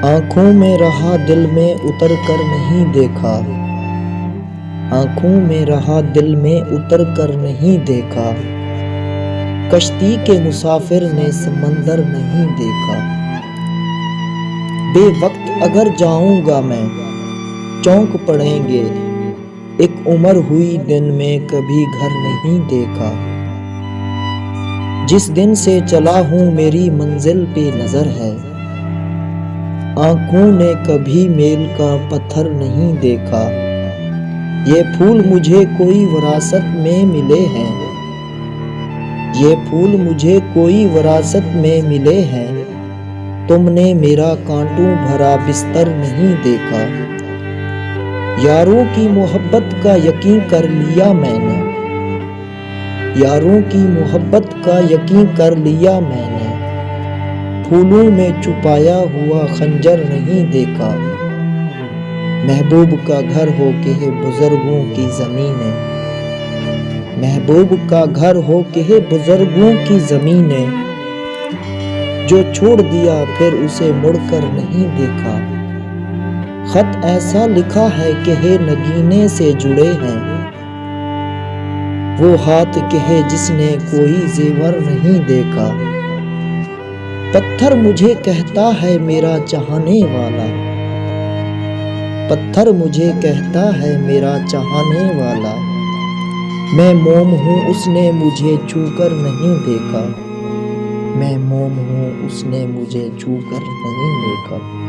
آنکھوں میں رہا دل میں اتر کر نہیں دیکھا، آنکھوں میں رہا دل میں اتر کر نہیں دیکھا، کشتی کے مسافر نے سمندر نہیں دیکھا۔ بے وقت اگر جاؤں گا میں چونک پڑیں گے، ایک عمر ہوئی دن میں کبھی گھر نہیں دیکھا۔ جس دن سے چلا ہوں میری منزل پہ نظر ہے، آنکھوں نے کبھی میل کا پتھر نہیں دیکھا۔ یہ پھول مجھے کوئی وراثت میں ملے ہیں، یہ پھول مجھے کوئی وراثت میں ملے ہیں، تم نے میرا کانٹوں بھرا بستر نہیں دیکھا۔ یاروں کی محبت کا یقین کر لیا میں نے، یاروں کی محبت کا یقین کر لیا میں نے، پھولوں میں چھپایا ہوا خنجر نہیں دیکھا۔ محبوب کا گھر ہو کے بزرگوں کی زمینیں، محبوب کا گھر ہو کے بزرگوں کی زمینیں، جو چھوڑ دیا پھر اسے مڑ کر نہیں دیکھا۔ خط ایسا لکھا ہے کہ نگینے سے جڑے ہیں، وہ ہاتھ کہ جس نے کوئی زیور نہیں دیکھا۔ پتھر مجھے کہتا ہے میرا چاہنے والا، پتھر مجھے کہتا ہے میرا چاہنے والا، میں موم ہوں اس نے مجھے چھو کر نہیں دیکھا، میں موم ہوں اس نے مجھے چھو کر نہیں دیکھا۔